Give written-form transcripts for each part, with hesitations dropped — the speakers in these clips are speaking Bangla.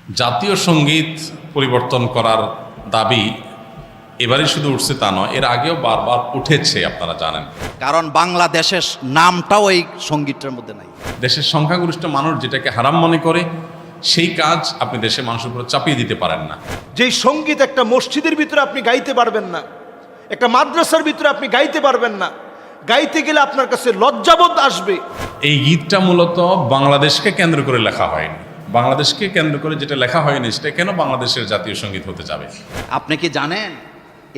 জাতীয় সঙ্গীত পরিবর্তন করার দাবি এবারে শুধু উঠছে তা নয়, এর আগেও বারবার উঠেছে, আপনারা জানেন। কারণ বাংলাদেশের নামটাও এই সঙ্গীতটার মধ্যে নাই। দেশের সংখ্যাগরিষ্ঠ মানুষ যেটাকে হারাম মনে করে সেই কাজ আপনি দেশের মানুষের উপর চাপিয়ে দিতে পারেন না। যেই সঙ্গীত একটা মসজিদের ভিতরে আপনি গাইতে পারবেন না, একটা মাদ্রাসার ভিতরে আপনি গাইতে পারবেন না, গাইতে গেলে আপনার কাছে লজ্জাবোধ আসবে। এই গীতটা মূলত বাংলাদেশকে কেন্দ্র করে লেখা হয়নি। বাংলাদেশকে কেন্দ্র করে যেটা লেখা হয়নি সেটা কেন বাংলাদেশের জাতীয় সঙ্গীত হতে যাবে? আপনি কি জানেন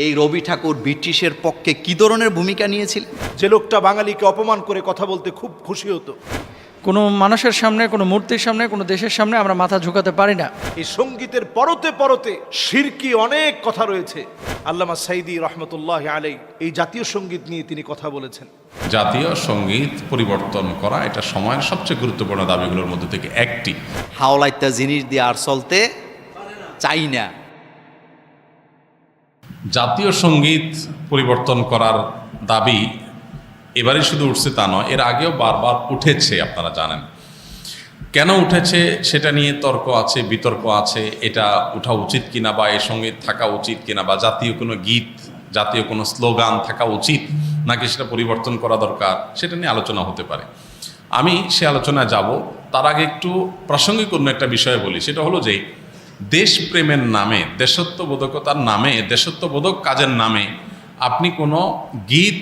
এই রবি ঠাকুর ব্রিটিশের পক্ষে কি ধরনের ভূমিকা নিয়েছিলেন? যে লোকটা বাঙালিকে অপমান করে কথা বলতে খুব খুশি হতো, কোনো মানুষের সামনে, কোনো মূর্তির সামনে, কোনো দেশের সামনে আমরা মাথা ঝুঁকাতে পারি না। এই সঙ্গীতের পরতে পরতে শিরকি অনেক কথা রয়েছে। আল্লামা সাইদি রহমতুল্লাহ আলাই এই জাতীয় সঙ্গীত নিয়ে তিনি কথা বলেছেন। জাতীয় সঙ্গীত পরিবর্তন করা এটা সময়ের সবচেয়ে গুরুত্বপূর্ণ দাবিগুলোর মধ্যে থেকে একটি। হাওলাইত্যা জিনিস দিয়ে আর চলতে চাই না। জাতীয় সঙ্গীত পরিবর্তন করার দাবি এবারে শুধু উঠছে তা নয়, এর আগেও বারবার উঠেছে, আপনারা জানেন। কেন উঠেছে সেটা নিয়ে তর্ক আছে, বিতর্ক আছে। এটা উঠা উচিত কিনা, বা এর সঙ্গে থাকা উচিত কিনা, বা জাতীয় কোনো গীত, জাতীয় কোনো স্লোগান থাকা উচিত নাকি সেটা পরিবর্তন করা দরকার, সেটা নিয়ে আলোচনা হতে পারে। আমি সে আলোচনায় যাব, তার আগে একটু প্রাসঙ্গিক অন্য একটা বিষয় বলি। সেটা হলো যে দেশপ্রেমের নামে, দেশত্ববোধকতার নামে, দেশত্ববোধক কাজের নামে আপনি কোনো গীত,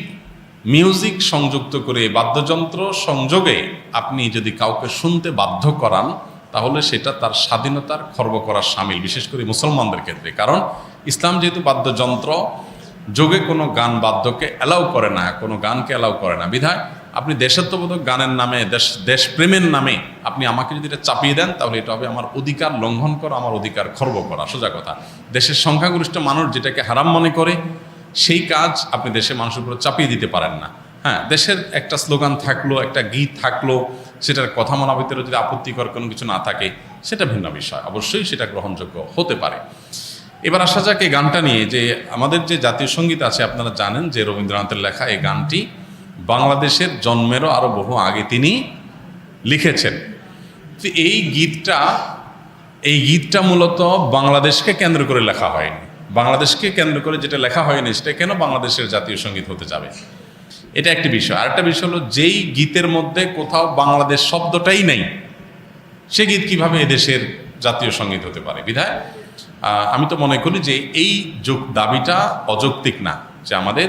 মিউজিক সংযুক্ত করে, বাদ্যযন্ত্র সংযোগে আপনি যদি কাউকে শুনতে বাধ্য করান, তাহলে সেটা তার স্বাধীনতার খর্ব করার শামিল, বিশেষ করে মুসলমানদের ক্ষেত্রে। কারণ ইসলাম যেহেতু বাদ্যযন্ত্র যোগে কোনো গান বাদ্যকে অ্যালাউ করে না, কোনো গানকে অ্যালাউ করে না, বিধায় আপনি দেশাত্মবোধক গানের নামে, দেশপ্রেমের নামে আপনি আমাকে যদি এটা চাপিয়ে দেন, তাহলে এটা হবে আমার অধিকার লঙ্ঘন করা, আমার অধিকার খর্ব করা। সোজা কথা, দেশের সংখ্যাগরিষ্ঠ মানুষ যেটাকে হারাম মনে করে সেই কাজ আপনি দেশের মানুষের উপর চাপিয়ে দিতে পারেন না। হ্যাঁ, দেশের একটা স্লোগান থাকলো, একটা গীত থাকলো, সেটার কথা মনা ভিতরে যদি আপত্তিকর কোনো কিছু না থাকে, সেটা ভিন্ন বিষয়, অবশ্যই সেটা গ্রহণযোগ্য হতে পারে। এবার আসা যাক এই গানটা নিয়ে, যে আমাদের যে জাতীয় সঙ্গীত আছে, আপনারা জানেন যে রবীন্দ্রনাথের লেখা এই গানটি বাংলাদেশের জন্মেরও আরও বহু আগে তিনি লিখেছেন। তো এই গীতটা মূলত বাংলাদেশকে কেন্দ্র করে লেখা হয়নি। বাংলাদেশকে কেন্দ্র করে যেটা লেখা হয়নি সেটা কেন বাংলাদেশের জাতীয় সঙ্গীত হতে যাবে, এটা একটি বিষয়। আরেকটা বিষয় হলো, যেই গীতের মধ্যে কোথাও বাংলাদেশ শব্দটাই নেই, সে গীত কিভাবে এদেশের জাতীয় সঙ্গীত হতে পারে? বিধায় আমি তো মনে করি যে এই দাবিটা অযৌক্তিক না, যে আমাদের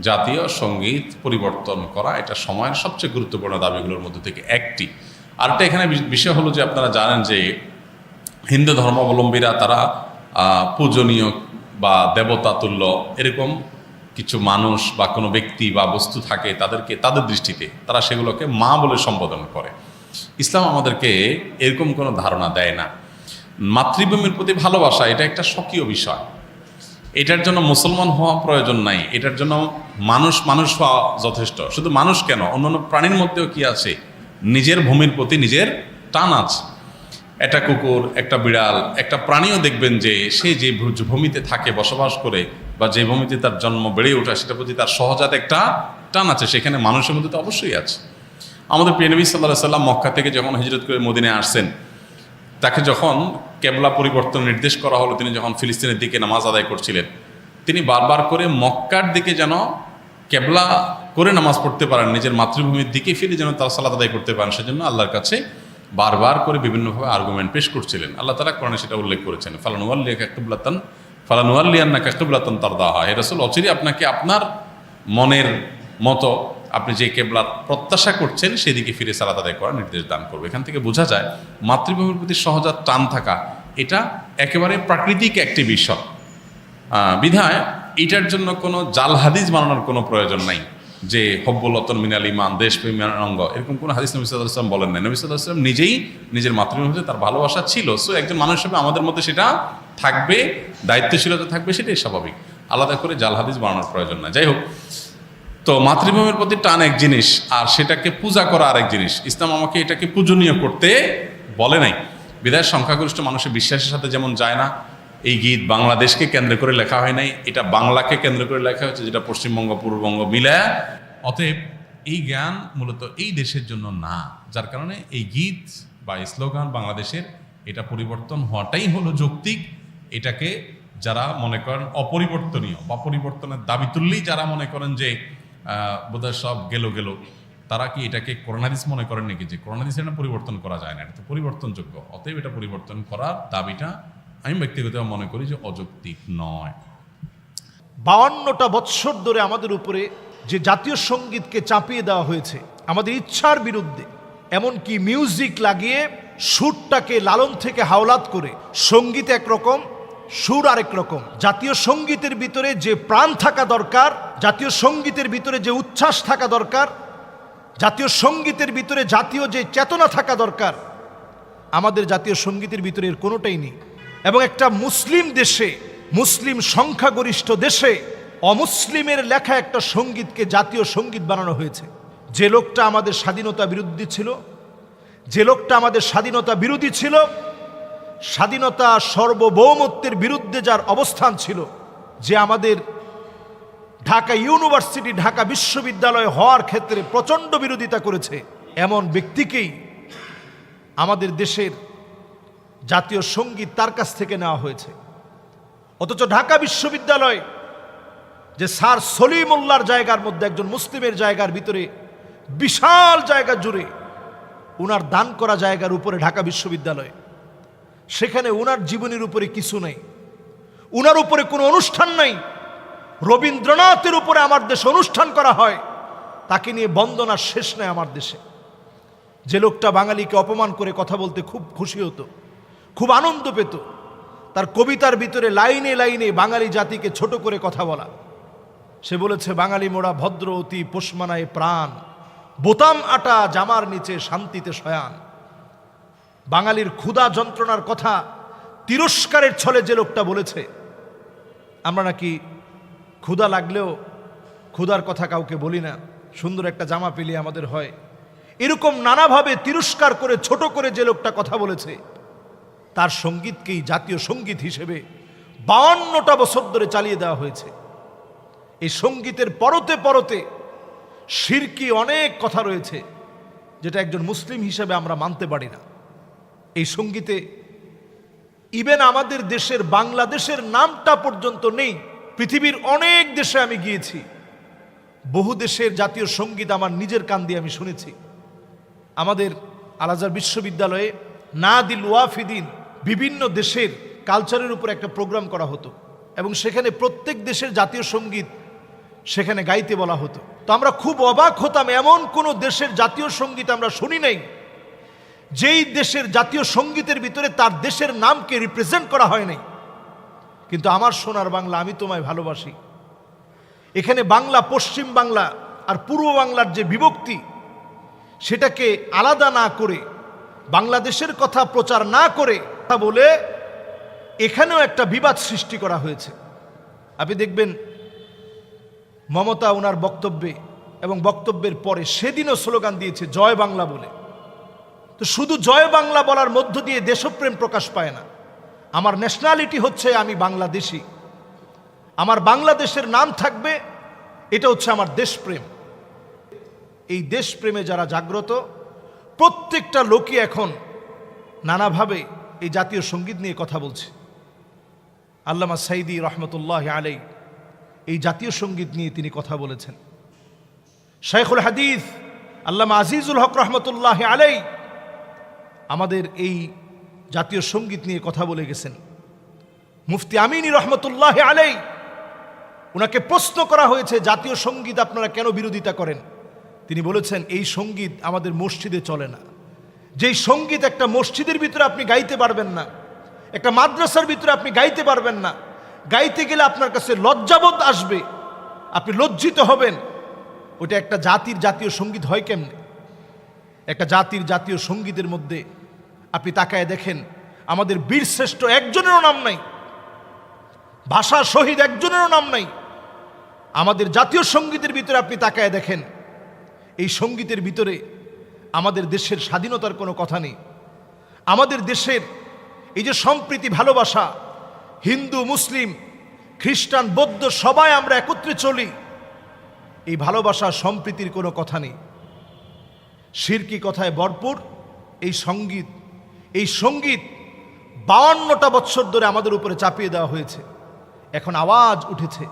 জাতীয় সঙ্গীত পরিবর্তন করা এটা সময়ের সবচেয়ে গুরুত্বপূর্ণ দাবিগুলোর মধ্যে থেকে একটি। আরেকটা এখানে বিষয় হলো যে আপনারা জানেন যে হিন্দু ধর্মাবলম্বীরা তারা পূজনীয় বা দেবতা তুল্য এরকম কিছু মানুষ বা কোনো ব্যক্তি বা বস্তু থাকে, তাদেরকে তাদের দৃষ্টিতে তারা সেগুলোকে মা বলে সম্বোধন করে। ইসলাম আমাদেরকে এরকম কোনো ধারণা দেয় না। মাতৃভূমির প্রতি ভালোবাসা এটা একটা স্বকীয় বিষয়, এটার জন্য মুসলমান হওয়া প্রয়োজন নাই, এটার জন্য মানুষ হওয়া যথেষ্ট। শুধু মানুষ কেন, অন্যান্য প্রাণীর মধ্যেও কি আছে, নিজের ভূমির প্রতি নিজের টান আছে। একটা কুকুর, একটা বিড়াল, একটা প্রাণীও দেখবেন যে সে যে ভূমিতে থাকে, বসবাস করে, বা যে ভূমিতে তার জন্ম বেড়ে ওঠা, সেটার প্রতি তার সহজাত একটা টান আছে। সেখানে মানুষের মধ্যে তো অবশ্যই আছে। আমাদের প্রিয় নবী সাল্লাল্লাহু আলাইহি ওয়াসাল্লাম মক্কা থেকে যখন হিজরত করে মদিনায় আসছেন, তাকে যখন কেবলা পরিবর্তন নির্দেশ করা হলো, তিনি যখন ফিলিস্তিনের দিকে নামাজ আদায় করছিলেন, তিনি বারবার করে মক্কার দিকে যেন কেবলা করে নামাজ পড়তে পারেন, নিজের মাতৃভূমির দিকে ফিরে যেন তার সালাত আদায় করতে পারেন, সেজন্য আল্লাহর কাছে বারবার করে বিভিন্নভাবে আর্গুমেন্ট পেশ করছিলেন। আল্লাহ তাআলা কোরআনে সেটা উল্লেখ করেছেন, ফালানুওয়াল্লিয়ান্নাকা কিবলাতান তারদাহা। হে রাসূল, অচিরেই আপনাকে আপনার মনের মতো আপনি যে কেবলার প্রত্যাশা করছেন সেদিকে ফিরে সালাত আদায় করার নির্দেশ দান করবে। এখান থেকে বোঝা যায় মাতৃভূমির প্রতি সহজাত টান থাকা এটা একেবারে প্রাকৃতিক একটি বিষয়। বিধায় এটার জন্য কোনো জাল হাদিস বানানোর কোনো প্রয়োজন নাই, যে হব্বুল ওয়াতন মিনাল ঈমান, দেশপ্রেমের অঙ্গ, এরকম কোনো হাদিস নবী সাল্লাল্লাহু আলাইহি ওয়াসাল্লাম বলেন নাই। নবী সাল্লাল্লাহু আলাইহি ওয়াসাল্লাম নিজেই নিজের মাতৃভূমিতে তার ভালোবাসা ছিল। সো একজন মানুষ হিসেবে আমাদের মধ্যে সেটা থাকবে, দায়িত্বশীলতা থাকবে, সেটাই স্বাভাবিক। আলাদা করে জাল হাদিস বানানোর প্রয়োজন না। যাই হোক, তো মাতৃভূমির প্রতি টান এক জিনিস, আর সেটাকে পূজা করা আরেক জিনিস। ইসলাম আমাকে এটাকে পূজনীয় করতে বলে নাই। বিধায় সংখ্যাগরিষ্ঠ মানুষের বিশ্বাসের সাথে যেমন যায় না, এই গীত বাংলাদেশকে কেন্দ্র করে লেখা হয় নাই, এটা বাংলাকে কেন্দ্র করে লেখা হয়েছে, যেটা পশ্চিমবঙ্গ পূর্ববঙ্গ মিলায়। অতএব এই জ্ঞান মূলত এই দেশের জন্য না, যার কারণে এই গীত বা স্লোগান বাংলাদেশের এটা পরিবর্তন হওয়াটাই হলো যৌক্তিক। এটাকে যারা মনে করেন অপরিবর্তনীয় বা পরিবর্তনের দাবি তুললেই যারা মনে করেন যে বোধহয় সব গেল, তারা কি এটাকে কোরআন হাদিস মনে করেন নাকি যে কোরআন হাদিস এটা পরিবর্তন করা যায় না, এটা তো পরিবর্তনযোগ্য, অতএব এটা পরিবর্তন করার দাবিটা আমি ব্যক্তিগতভাবে মনে করি যে অযৌক্তিক নয়। 52টা বৎসর ধরে আমাদের উপরে যে জাতীয় সঙ্গীতকে চাপিয়ে দেওয়া হয়েছে আমাদের ইচ্ছার বিরুদ্ধে, এমনকি মিউজিক লাগিয়ে সুরটাকে লালন থেকে হাওলাত করে, সঙ্গীত একরকম সুর আরেক রকম। জাতীয় সঙ্গীতের ভিতরে যে প্রাণ থাকা দরকার, জাতীয় সঙ্গীতের ভিতরে যে উচ্ছ্বাস থাকা দরকার, জাতীয় সঙ্গীতের ভিতরে জাতীয় যে চেতনা থাকা দরকার, আমাদের জাতীয় সঙ্গীতের ভিতরে এর কোনোটাই নেই। এবং একটা মুসলিম দেশে, মুসলিম সংখ্যাগরিষ্ঠ দেশে অমুসলিমের লেখা একটা সঙ্গীতকে জাতীয় সঙ্গীত বানানো হয়েছে। যে লোকটা আমাদের স্বাধীনতা বিরোধী ছিল, যে লোকটা আমাদের স্বাধীনতা বিরোধী ছিল, স্বাধীনতা সার্বভৌমত্বের বিরুদ্ধে যার অবস্থান ছিল, যে আমাদের ঢাকা ইউনিভার্সিটি, ঢাকা বিশ্ববিদ্যালয় হওয়ার ক্ষেত্রে প্রচণ্ড বিরোধিতা করেছে, এমন ব্যক্তিকেই আমাদের দেশের জাতীয় সঙ্গীত তার কাছ থেকে নেওয়া হয়েছে। অথচ ঢাকা বিশ্ববিদ্যালয় যে স্যার সলিমুল্লাহর জায়গার মধ্যে, একজন মুসলিমের জায়গার ভিতরে বিশাল জায়গা জুড়ে উনার দান করা জায়গার উপরে ঢাকা বিশ্ববিদ্যালয়, সেখানে উনার জীবনের উপরে কিছু নেই, উনার উপরে কোনো অনুষ্ঠান নাই। রবীন্দ্রনাথের উপরে আমার দেশে অনুষ্ঠান করা হয়, তাকে নিয়ে বন্দনার শেষ নেই আমার দেশে। যে লোকটা বাঙালিকে অপমান করে কথা বলতে খুব খুশি হতো, খুব আনন্দ পেত, তার কবিতার ভিতরে লাইনে লাইনে বাঙালি জাতিকে ছোট করে কথা বলা। সে বলেছে, বাঙালি মোড়া ভদ্র অতি পোষমানায় প্রাণ, বোতাম আটা জামার নিচে শান্তিতে শয়ান। বাঙালির ক্ষুধা যন্ত্রণার কথা তিরস্কারের ছলে যে লোকটা বলেছে, আমরা নাকি ক্ষুধা লাগলেও ক্ষুধার কথা কাউকে বলি না, সুন্দর একটা জামা পেলে আমাদের হয়, এরকম নানাভাবে তিরস্কার করে ছোট করে যে লোকটা কথা বলেছে, তার সঙ্গীতকেই জাতীয় সঙ্গীত হিসেবে 52টা বছর ধরে চালিয়ে দেওয়া হয়েছে। এই সঙ্গীতের পরতে পরতে শিরকি অনেক কথা রয়েছে, যেটা একজন মুসলিম হিসেবে আমরা মানতে পারি না। এই সঙ্গীতে ইভেন আমাদের দেশের, বাংলাদেশের নামটা পর্যন্ত নেই। পৃথিবীর অনেক দেশে আমি গিয়েছি, বহু দেশের জাতীয় সঙ্গীত আমার নিজের কান দিয়ে আমি শুনেছি। আমাদের আল আজহার বিশ্ববিদ্যালয়ে নাদিল ওয়াফিদিন, বিভিন্ন দেশের কালচারের উপর একটা প্রোগ্রাম করা হতো, এবং সেখানে প্রত্যেক দেশের জাতীয় সঙ্গীত সেখানে গাইতে বলা হতো। তো আমরা খুব অবাক হতাম, এমন কোনো দেশের জাতীয় সঙ্গীত আমরা শুনি নাই যেই দেশের জাতীয় সঙ্গীতের ভিতরে তার দেশের নামকে রিপ্রেজেন্ট করা হয় নাই। কিন্তু আমার সোনার বাংলা, আমি তোমায় ভালোবাসি, এখানে বাংলা, পশ্চিম বাংলা আর পূর্ব বাংলার যে বিভক্তি, সেটাকে আলাদা না করে, বাংলাদেশের কথা প্রচার না করে তা বলে এখানেও একটা বিবাদ সৃষ্টি করা হয়েছে। আপনি দেখবেন মমতা ওনার বক্তব্যে এবং বক্তব্যের পরে সেদিনও স্লোগান দিয়েছে জয় বাংলা বলে। তো শুধু জয় বাংলা বলার মধ্য দিয়ে দেশপ্রেম প্রকাশ পায় না। আমার ন্যাশনালিটি হচ্ছে আমি বাংলাদেশি, আমার বাংলাদেশের নাম থাকবে, এটা হচ্ছে আমার দেশপ্রেম। এই দেশপ্রেমে যারা জাগ্রত, প্রত্যেকটা লোকই এখন নানাভাবে এই জাতীয় সঙ্গীত নিয়ে কথা বলছে। আল্লামা সাইদি রহমতুল্লাহ আলাই এই জাতীয় সঙ্গীত নিয়ে তিনি কথা বলেছেন। শাইখুল হাদিস আল্লামা আজিজুল হক রহমতুল্লাহ আলাই আমাদের এই জাতীয় সঙ্গীত নিয়ে কথা বলে গেছেন। মুফতি আমিনী রহমতুল্লাহ আলাই, ওনাকে প্রশ্ন করা হয়েছে জাতীয় সঙ্গীত আপনারা কেন বিরোধিতা করেন? তিনি বলেছেন, এই সঙ্গীত আমাদের মসজিদে চলে না। যেই সঙ্গীত একটা মসজিদের ভিতরে আপনি গাইতে পারবেন না, একটা মাদ্রাসার ভিতরে আপনি গাইতে পারবেন না, গাইতে গেলে আপনার কাছে লজ্জাবোধ আসবে, আপনি লজ্জিত হবেন, ওটা একটা জাতির জাতীয় সঙ্গীত হয় কেমনে? একটা জাতির জাতীয় সঙ্গীতের মধ্যে আপনি তাকায় দেখেন, আমাদের বীরশ্রেষ্ঠ একজনেরও নাম নাই, ভাষা শহীদ একজনেরও নাম নাই। আমাদের জাতীয় সঙ্গীতের ভিতরে আপনি তাকায় দেখেন, এই সঙ্গীতের ভিতরে আমাদের দেশের স্বাধীনতার কোনো কথা নেই। আমাদের দেশের এই যে সম্প্রীতি, ভালোবাসা, হিন্দু, মুসলিম, খ্রিস্টান, বৌদ্ধ সবাই আমরা একত্রে চলি, এই ভালোবাসা সম্প্রীতির কোনো কথা নেই। শিরকি কথায় ভরপুর এই সঙ্গীত। এই সঙ্গীত 52টা বছর ধরে আমাদের উপরে চাপিয়ে দেওয়া হয়েছে। এখন আওয়াজ উঠেছে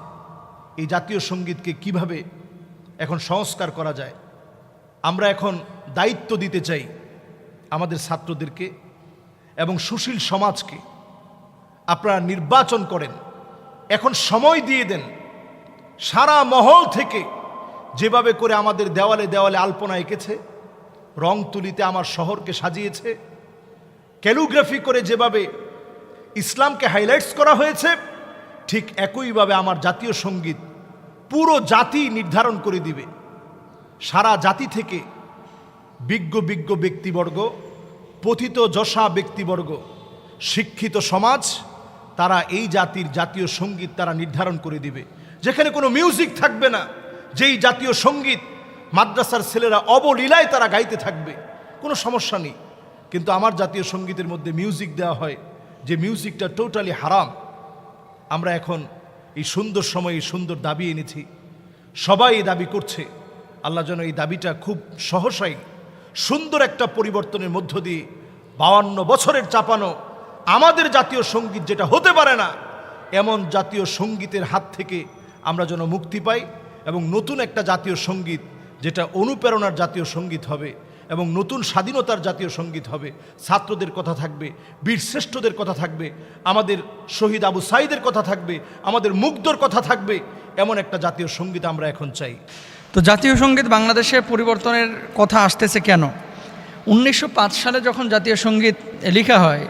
এই জাতীয় সঙ্গীতকে কিভাবে এখন সংস্কার করা যায়। আমরা এখন দায়িত্ব দিতে চাই আমাদের ছাত্রদেরকে এবং সুশীল সমাজকে। আপনারা নির্বাচন করেন, এখন সময় দিয়ে দেন। সারা মহল থেকে যেভাবে করে আমাদের দেওয়ালে দেওয়ালে আলপনা এঁকেছে, রং তুলিতে আমার শহরকে সাজিয়েছে, ক্যালিগ্রাফি করে যেভাবে ইসলামকে হাইলাইটস করা হয়েছে, ঠিক একইভাবে আমার জাতীয় সঙ্গীত পুরো জাতি নির্ধারণ করে দিবে। সারা জাতি থেকে বিজ্ঞ বিজ্ঞ ব্যক্তিবর্গ, পতিত যশা ব্যক্তিবর্গ, শিক্ষিত সমাজ, তারা এই জাতির জাতীয় সঙ্গীত তারা নির্ধারণ করে দিবে। যেখানে কোনো মিউজিক থাকবে না, যেই জাতীয় সঙ্গীত মাদ্রাসার ছেলেরা অবলীলায় তারা গাইতে থাকবে, কোনো সমস্যা নেই। কিন্তু আমার জাতীয় সঙ্গীতের মধ্যে মিউজিক দেওয়া হয়, যে মিউজিকটা টোটালি হারাম। আমরা এখন এই সুন্দর সময়ে এই সুন্দর দাবি এনেছি, সবাই এই দাবি করছে। আল্লাহ যেন এই দাবিটা খুব সহসাই সুন্দর একটা পরিবর্তনের মধ্য দিয়ে 52 বছরের চাপানো আমাদের জাতীয় সঙ্গীত যেটা হতে পারে না, এমন জাতীয় সঙ্গীতের হাত থেকে আমরা যেন মুক্তি পাই এবং নতুন একটা জাতীয় সঙ্গীত যেটা অনুপ্রেরণার জাতীয় সঙ্গীত হবে এবং নতুন স্বাধীনতার জাতীয় সঙ্গীত হবে। ছাত্রদের কথা থাকবে, বীরশ্রেষ্ঠদের কথা থাকবে, আমাদের শহীদ আবু সাঈদের কথা থাকবে, আমাদের মুগ্ধর কথা থাকবে। এমন একটা জাতীয় সঙ্গীত আমরা এখন চাই। তো জাতীয় সঙ্গীত বাংলাদেশে পরিবর্তনের কথা আসতেছে কেন? 1905 সালে যখন জাতীয় সঙ্গীত লেখা হয়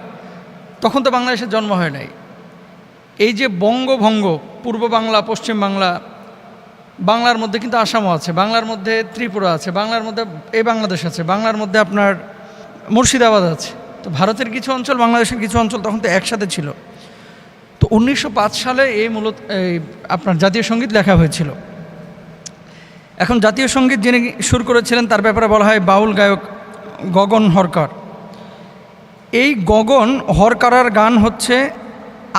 তখন তো বাংলাদেশের জন্ম হয় নাই। এই যে বঙ্গভঙ্গ, পূর্ব বাংলা, পশ্চিম বাংলা, বাংলার মধ্যে কিন্তু আসামও আছে, বাংলার মধ্যে ত্রিপুরা আছে, বাংলার মধ্যে এই বাংলাদেশ আছে, বাংলার মধ্যে আপনার মুর্শিদাবাদ আছে। তো ভারতের কিছু অঞ্চল, বাংলাদেশের কিছু অঞ্চল তখন তো একসাথে ছিল। তো 1905 সালে এই মূলত আপনার জাতীয় সঙ্গীত লেখা হয়েছিল। এখন জাতীয় সঙ্গীত যিনি সুর করেছিলেন তার ব্যাপারে বলা হয় বাউল গায়ক গগন হরকার। এই গগন হরকারার গান হচ্ছে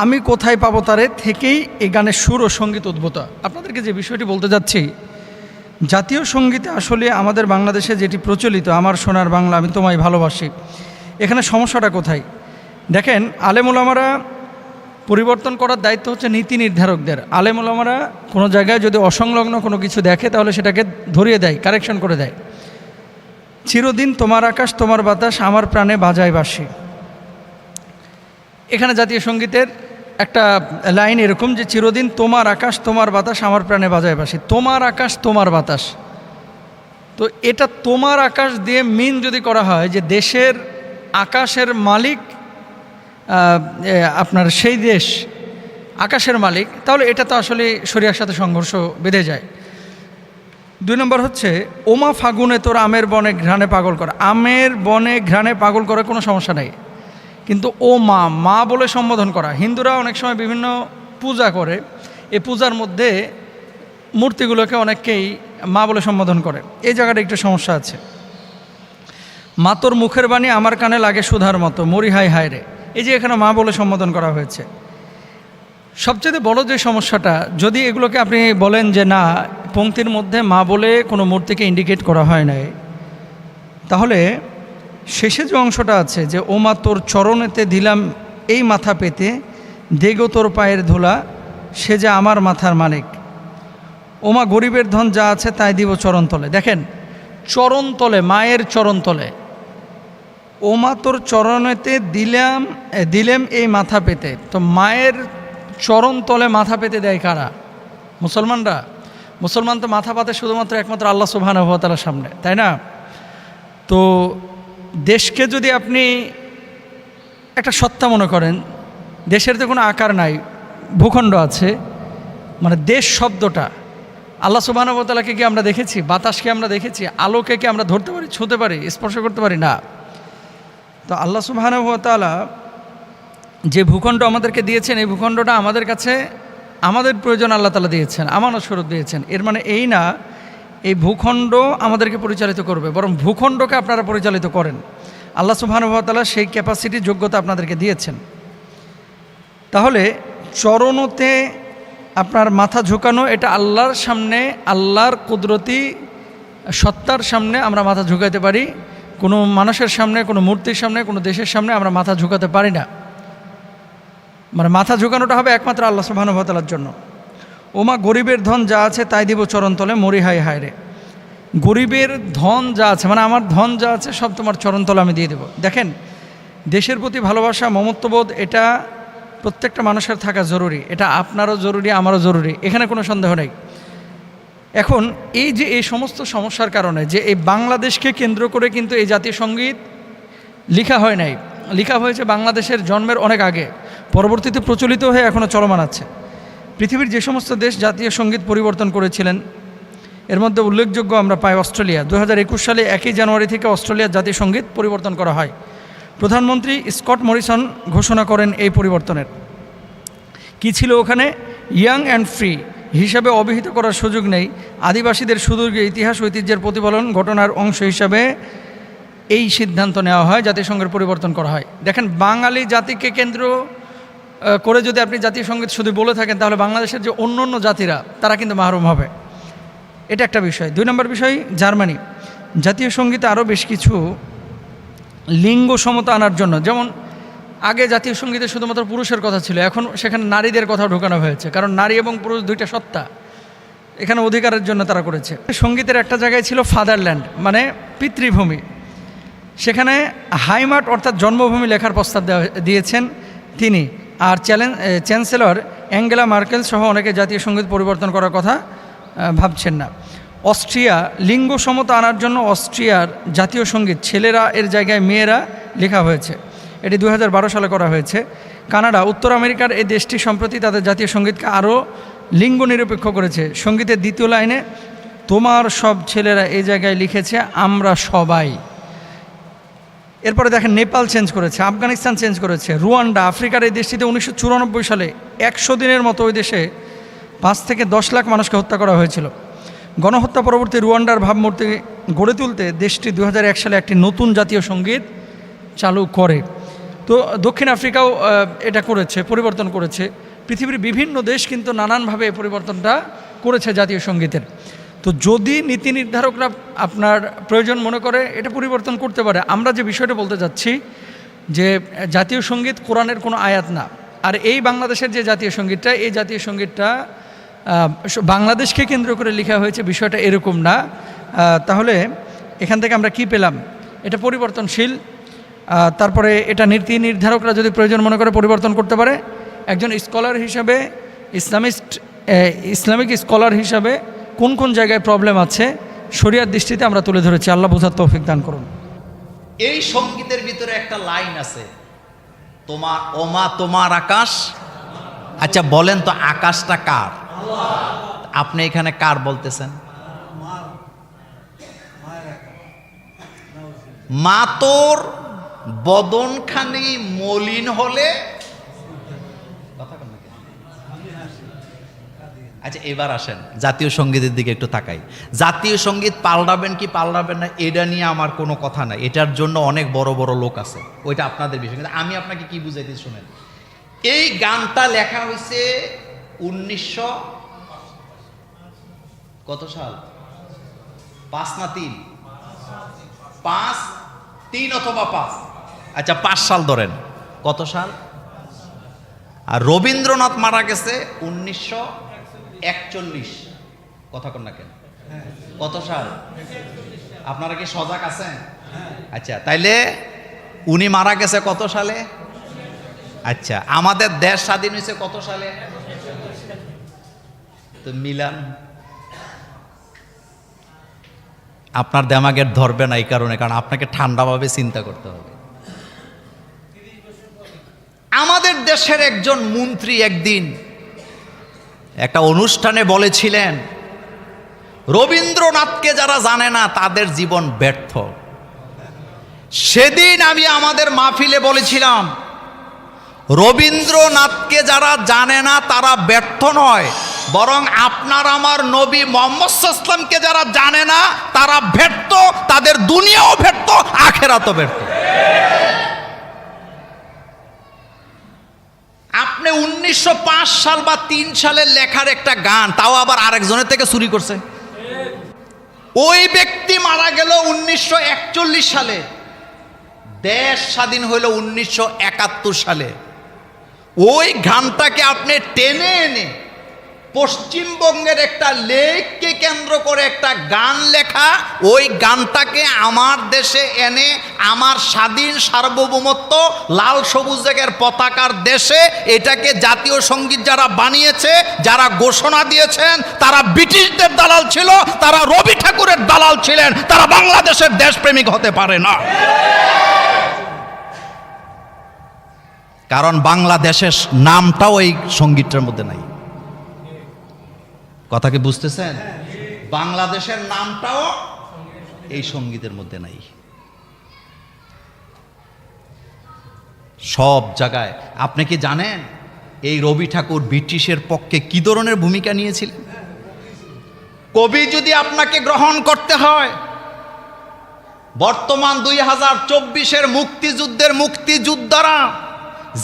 আমি কোথায় পাবো তারে থেকেই এই গানের সুর ও সঙ্গীত উদ্ভূত। আপনাদেরকে যে বিষয়টি বলতে যাচ্ছি, জাতীয় সঙ্গীতে আসলে আমাদের বাংলাদেশে যেটি প্রচলিত, আমার সোনার বাংলা আমি তোমায় ভালোবাসি, এখানে সমস্যাটা কোথায়? দেখেন, আলেম ওলামারা পরিবর্তন করার দায়িত্ব হচ্ছে নীতি নির্ধারকদের। আলেম ওলামারা কোনো জায়গায় যদি অসংলগ্ন কোনো কিছু দেখে তাহলে সেটাকে ধরিয়ে দেয়, কারেকশন করে দেয়। চিরদিন তোমার আকাশ তোমার বাতাস আমার প্রাণে বাজায় বাঁশি, এখানে জাতীয় সঙ্গীতের একটা লাইন এরকম যে চিরদিন তোমার আকাশ তোমার বাতাস আমার প্রাণে বাজায় বাঁশি। তোমার আকাশ তোমার বাতাস, তো এটা তোমার আকাশ দিয়ে মিন যদি করা হয় যে দেশের আকাশের মালিক আপনার সেই দেশ আকাশের মালিক, তাহলে এটা তো আসলে শরিয়ার সাথে সংঘর্ষ বেঁধে যায়। 2 নম্বর হচ্ছে ওমা ফাগুনে তোর আমের বনে ঘ্রাণে পাগল করে। আমের বনে ঘ্রাণে পাগল করে কোনো সমস্যা নেই, কিন্তু ও মা, মা বলে সম্বোধন করা। হিন্দুরা অনেক সময় বিভিন্ন পূজা করে, এই পূজার মধ্যে মূর্তিগুলোকে অনেককেই মা বলে সম্বোধন করে, এই জায়গাটা একটু সমস্যা আছে। মা তোর মুখের বাণী আমার কানে লাগে সুধার মতো, মরি হায় হায় রে, এই যে এখানে মা বলে সম্বোধন করা হয়েছে। সবচেয়ে বড় যে সমস্যাটা, যদি এগুলোকে আপনি বলেন যে না, পংক্তির মধ্যে মা বলে কোনো মূর্তিকে ইন্ডিকেট করা হয় নাই, তাহলে শেষে যে অংশটা আছে যে ও মা তোর চরণেতে দিলাম এই মাথা পেতে, দেগো তোর পায়ের ধুলা সে যে আমার মাথার মালিক, ও মা গরিবের ধন যা আছে তাই দিব চরণতলে। দেখেন, চরণতলে, মায়ের চরণতলে, ও মা তোর চরণেতে দিলাম এই মাথা পেতে। তো মায়ের চরণতলে মাথা পেতে দেয় কারা? মুসলমানরা। মুসলমান তো মাথা পাতে শুধুমাত্র একমাত্র আল্লাহ সুবহানাহু ওয়া তাআলার সামনে, তাই না? তো দেশকে যদি আপনি একটা সত্তা মনে করেন, দেশের তো কোনো আকার নাই, ভূখণ্ড আছে, মানে দেশ শব্দটা আল্লাহ সুবহানাহু ওয়া তাআলাকে কি আমরা দেখেছি? বাতাসকে আমরা দেখেছি? আলোকে কি আমরা ধরতে পারি, ছুঁতে পারি, স্পর্শ করতে পারি? না। তো আল্লাহ সুবহানাহু ওয়া তাআলা যে ভূখণ্ড আমাদেরকে দিয়েছেন, এই ভূখণ্ডটা আমাদের কাছে আমাদের প্রয়োজন আল্লাহ তাআলা দিয়েছেন, আমানত স্বরূপ দিয়েছেন। এর মানে এই না এই ভূখণ্ড আমাদেরকে পরিচালিত করবে, বরং ভূখণ্ডকে আপনারা পরিচালিত করেন। আল্লাহ সুবহানাহু ওয়া তাআলা সেই ক্যাপাসিটি, যোগ্যতা আপনাদেরকে দিয়েছেন। তাহলে চরণতে আপনার মাথা ঝুঁকানো, এটা আল্লাহর সামনে, আল্লাহর কুদরতি সত্তার সামনে আমরা মাথা ঝুঁকাতে পারি। কোনো মানুষের সামনে, কোনো মূর্তির সামনে, কোনো দেশের সামনে আমরা মাথা ঝুঁকাতে পারি না। মানে মাথা ঝুঁকানোটা হবে একমাত্র আল্লাহ সুবহানাহু ওয়া তাআলার জন্য। ওমা গরিবের ধন যা আছে তাই দিব চরণতলে, মরি হায় হায় রে। গরিবের ধন যা আছে, মানে আমার ধন যা আছে সব তোমার চরণতলে আমি দিয়ে দেবো। দেখেন, দেশের প্রতি ভালোবাসা, মমত্ববোধ, এটা প্রত্যেকটা মানুষের থাকা জরুরি। এটা আপনারও জরুরি, আমারও জরুরি, এখানে কোনো সন্দেহ নেই। এখন এই যে এই সমস্ত সমস্যার কারণে যে এই বাংলাদেশকে কেন্দ্র করে কিন্তু এই জাতীয় সঙ্গীত লেখা হয় নাই, লেখা হয়েছে বাংলাদেশের জন্মের অনেক আগে, পরবর্তীতে প্রচলিত হয়ে এখনও চলমান আছে। পৃথিবীর যে সমস্ত দেশ জাতীয় সঙ্গীত পরিবর্তন করেছিলেন এর মধ্যে উল্লেখযোগ্য আমরা পাই অস্ট্রেলিয়া। 2021 সালে 1 জানুয়ারি থেকে অস্ট্রেলিয়ার জাতীয় সঙ্গীত পরিবর্তন করা হয়। প্রধানমন্ত্রী স্কট মরিসন ঘোষণা করেন এই পরিবর্তনের। কি ছিল ওখানে? ইয়াং অ্যান্ড ফ্রি হিসাবে অভিহিত করার সুযোগ নেই, আদিবাসীদের সুদীর্ঘ ইতিহাস ঐতিহ্যের প্রতিফলন ঘটনার অংশ হিসাবে এই সিদ্ধান্ত নেওয়া হয়, জাতীয় সঙ্গীত পরিবর্তন করা হয়। দেখেন, বাঙালি জাতিকে কেন্দ্র করে যদি আপনি জাতীয় সঙ্গীত শুধু বলে থাকেন তাহলে বাংলাদেশের যে অন্য অন্য জাতিরা তারা কিন্তু মাহরুম হবে। এটা একটা বিষয়। 2 নম্বর বিষয়, জার্মানি জাতীয় সঙ্গীতে আরও বেশ কিছু লিঙ্গ সমতা আনার জন্য, যেমন আগে জাতীয় সঙ্গীতে শুধুমাত্র পুরুষের কথা ছিল, এখন সেখানে নারীদের কথাও ঢোকানো হয়েছে, কারণ নারী এবং পুরুষ দুইটা সত্তা, এখানে অধিকারের জন্য তারা করেছে। সঙ্গীতের একটা জায়গায় ছিল ফাদারল্যান্ড, মানে পিতৃভূমি, সেখানে হাইমাট অর্থাৎ জন্মভূমি লেখার প্রস্তাব দিয়েছেন তিনি। আর চ্যান্সেলর অ্যাঙ্গেলা মার্কেল সহ অনেকে জাতীয় সঙ্গীত পরিবর্তন করার কথা ভাবছেন না। অস্ট্রিয়া লিঙ্গ সমতা আনার জন্য অস্ট্রিয়ার জাতীয় সঙ্গীত ছেলেরা এর জায়গায় মেয়েরা লেখা হয়েছে, এটি 2012 সালে করা হয়েছে। কানাডা, উত্তর আমেরিকার এই দেশটি সম্প্রতি তাদের জাতীয় সঙ্গীতকে আরও লিঙ্গ নিরপেক্ষ করেছে। সঙ্গীতের 2য় লাইনে তোমার সব ছেলেরা এই জায়গায় লিখেছে আমরা সবাই। এরপরে দেখেন, নেপাল চেঞ্জ করেছে, আফগানিস্তান চেঞ্জ করেছে, রুয়ান্ডা, আফ্রিকার এই দেশটিতে 1994 সালে 100 দিনের মতো ওই দেশে 5 থেকে 10 লাখ মানুষকে হত্যা করা হয়েছিল। গণহত্যা পরবর্তী রুয়ান্ডার ভাবমূর্তি গড়ে তুলতে দেশটি 2001 সালে একটি নতুন জাতীয় সঙ্গীত চালু করে। তো দক্ষিণ আফ্রিকাও এটা করেছে, পরিবর্তন করেছে। পৃথিবীর বিভিন্ন দেশ কিন্তু নানানভাবে এই পরিবর্তনটা করেছে জাতীয় সঙ্গীতের। তো যদি নীতি নির্ধারকরা আপনার প্রয়োজন মনে করে এটা পরিবর্তন করতে পারে। আমরা যে বিষয়টা বলতে যাচ্ছি যে জাতীয় সঙ্গীত কোরআনের কোনো আয়াত না, আর এই বাংলাদেশের যে জাতীয় সঙ্গীতটা, এই জাতীয় সঙ্গীতটা বাংলাদেশকে কেন্দ্র করে লেখা হয়েছে, বিষয়টা এরকম না। তাহলে এখান থেকে আমরা কি পেলাম? এটা পরিবর্তনশীল। তারপরে এটা নীতি নির্ধারকরা যদি প্রয়োজন মনে করে পরিবর্তন করতে পারে। একজন স্কলার হিসাবে, ইসলামিক স্কলার হিসাবে কোন কোন জায়গায় প্রবলেম আছে শরিয়ার দৃষ্টিতে আমরা তুলে ধরেছি। আল্লাহ বোঝার তৌফিক দান করুন। এই সঙ্গীতের ভিতরে একটা লাইন আছে, তোমার ওমা তোমার আকাশ। আচ্ছা বলেন তো, আকাশটা কার? আপনি এখানে কার বলতেছেন? মা তোর বদনখানি মলিন হলে। আচ্ছা এবার আসেন জাতীয় সঙ্গীতের দিকে একটু তাকাই। জাতীয় সঙ্গীত পাল্টাবেন কি পাল্টাবেন না এটা নিয়ে আমার কোনো কথা নাই, এটার জন্য অনেক বড় বড় লোক আছে, ওইটা আপনাদের বিষয়। কিন্তু আমি আপনাকে কি বুঝাইতে শুনেন, এই গানটা লেখা হয়েছে 1900 কত সাল? 5 না 3? 3 অথবা 5। আচ্ছা 5 সাল ধরেন, কত সাল? আর রবীন্দ্রনাথ মারা গেছে 1941। কথা কন না কেন? কত সাল? আপনারা কি সজাগ আছেন? আচ্ছা তাইলে উনি মারা গেছে কত সালে? আচ্ছা আমাদের দেশ স্বাধীন হয়েছে কত সালে? তো মিলান আপনার দেমাগের ধরবে না এই কারণে, কারণ আপনাকে ঠান্ডাভাবে চিন্তা করতে হবে। আমাদের দেশের একজন মন্ত্রী একদিন একটা অনুষ্ঠানে বলেছিলেন, রবীন্দ্রনাথকে যারা জানে না তাদের জীবন ব্যর্থ। সেদিন আমি আমাদের মাহফিলে বলেছিলাম, রবীন্দ্রনাথকে যারা জানে না তারা ব্যর্থ নয়, বরং আপনার আমার নবী মুহাম্মদ সাল্লাল্লাহু আলাইহি ওয়াসাল্লামকে যারা জানে না তারা ব্যর্থ, তাদের দুনিয়াও ব্যর্থ, আখিরাতও ব্যর্থ। আপনি 1905 সাল বা 3 সালের লেখার একটা গান, তাও আবার আরেকজনের থেকে চুরি করছে। ওই ব্যক্তি মারা গেল 1941 সালে, দেশ স্বাধীন হইল 1971 সালে। ওই গানটাকে আপনি টেনে এনে পশ্চিমবঙ্গের একটা লেককে কেন্দ্র করে একটা গান লেখা, ওই গানটাকে আমার দেশে এনে আমার স্বাধীন সার্বভৌমত্ব লাল সবুজ রঙের পতাকার দেশে এটাকে জাতীয় সঙ্গীত যারা বানিয়েছে, যারা ঘোষণা দিয়েছেন, তারা ব্রিটিশদের দালাল ছিল, তারা রবি ঠাকুরের দালাল ছিলেন, তারা বাংলাদেশের দেশপ্রেমিক হতে পারে না। কারণ বাংলাদেশের নামটাও এই সঙ্গীতটার মধ্যে নাই। কথা কি বুঝতেছেন? বাংলাদেশের নামটাও এই সঙ্গীতের মধ্যে নাই। সব জায়গায় আপনি কি জানেন এই রবি ঠাকুর ব্রিটিশের পক্ষে কি ধরনের ভূমিকা নিয়েছিলেন? কবি যদি আপনাকে গ্রহণ করতে হয়, বর্তমান 2024-এর মুক্তিযুদ্ধের মুক্তিযোদ্ধারা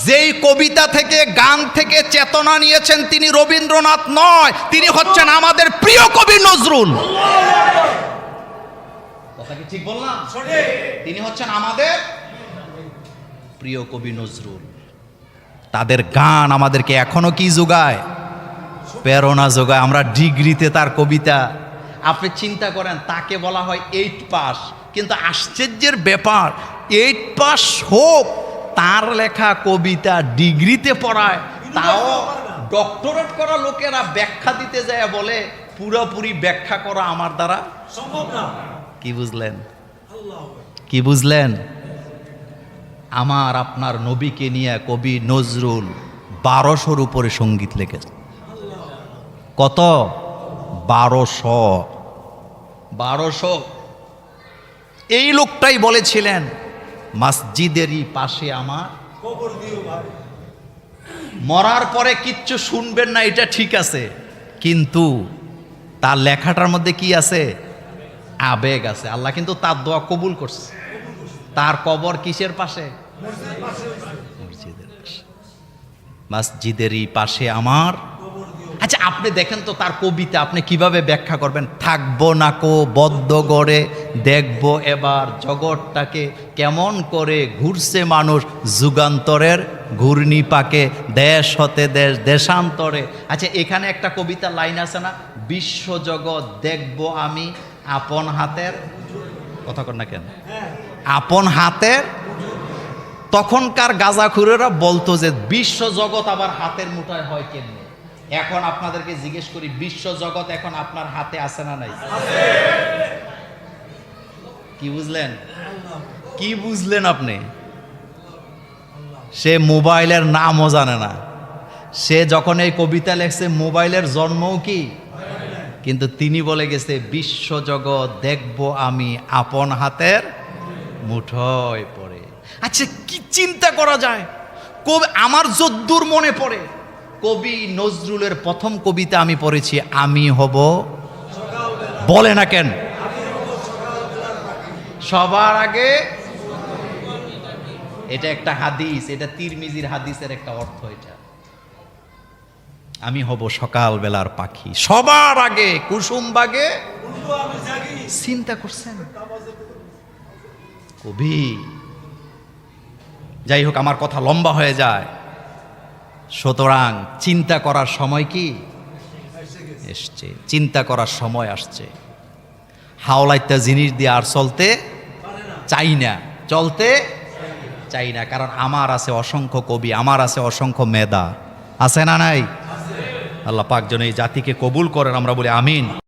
যেই কবিতা থেকে গান থেকে চেতনা নিয়েছেন, তিনি রবীন্দ্রনাথ নয়, তিনি হচ্ছেন আমাদের প্রিয় কবি নজরুল। কথা কি ঠিক বললাম? তিনি হচ্ছেন আমাদের প্রিয় কবি নজরুল। তাদের গান আমাদেরকে এখনো কি যোগায়? প্রেরণা যোগায়। আমরা ডিগ্রিতে তার কবিতা, আপনি চিন্তা করেন, তাকে বলা হয় 8 পাস, কিন্তু আশ্চর্যের ব্যাপার 8 পাস হোক, তার লেখা কবিতা ডিগ্রিতে পড়ায়, তাও ডক্টরেট করা লোকেরা ব্যাখ্যা দিতে যায় বলে পুরোপুরি ব্যাখ্যা করা আমার দ্বারা সম্ভব না। কি বুঝলেন? কি বুঝলেন? আমার আপনার নবীকে নিয়ে কবি নজরুল 1200-র উপরে সঙ্গীত লিখেছে। কত? 1200। এই লোকটাই বলেছিলেন, মসজিদেরই পাশে আমার কবর দিও ভাই। মরার পরে কিচ্ছু শুনবেন না, এটা ঠিক আছে, কিন্তু তার লেখাটার মধ্যে কি আছে? আবেগ আছে। আল্লাহ কিন্তু তার দোয়া কবুল করছে। তার কবর কিসের পাশে? মসজিদের পাশে। মসজিদেরই পাশে আমার। আচ্ছা, আপনি দেখেন তো তার কবিতা আপনি কিভাবে ব্যাখ্যা করবেন? থাকবো না কো বদ্ধ গড়ে, দেখবো এবার জগৎটাকে কেমন করে ঘুরছে মানুষ যুগান্তরের ঘূর্ণি পাকে, দেশ হতে দেশ দেশান্তরে। আচ্ছা, এখানে একটা কবিতার লাইন আছে না, বিশ্বজগৎ দেখবো আমি আপন হাতের। কথা কর না কেন? আপন হাতের। তখনকার গাঁজাখুরেরা বলতো যে বিশ্বজগৎ আবার হাতের মুঠায় হয় কেমনে? এখন আপনাদেরকে জিজ্ঞেস করি, বিশ্ব জগৎ এখন আপনার হাতে আছে না নাই? কি বুঝলেন? কি বুঝলেন আপনি? সে মোবাইলের নামও জানে না। সে যখন এই কবিতা লেখছে মোবাইলের জন্মও কি, কিন্তু তিনি বলে গেছে বিশ্ব জগৎ দেখবো আমি আপন হাতের মুঠোয় পড়ে। আচ্ছা, কি চিন্তা করা যায়? কবি, আমার যদ্দূর মনে পড়ে, কবি নজরুলের প্রথম কবিতা আমি পড়েছি, আমি হব। বলে না কেন? সবার আগে। এটা একটা হাদিস, এটা তিরমিজির হাদিসের একটা অর্থ। এটা আমি হব সকাল বেলার পাখি, সবার আগে কুসুম বাগে। চিন্তা করছেন কবি? যাই হোক, আমার কথা লম্বা হয়ে যায়। সুতরাং চিন্তা করার সময় কি এসছে? চিন্তা করার সময় আসছে। হাওলাইত্যা জিনিস দিয়ে আর চলতে চাই না, চলতে চাই না। কারণ আমার আছে অসংখ্য কবি, আমার আছে অসংখ্য মেধা। আছে না নাই? আল্লাহ পাক যেন এই জাতিকে কবুল করেন, আমরা বলি আমিন।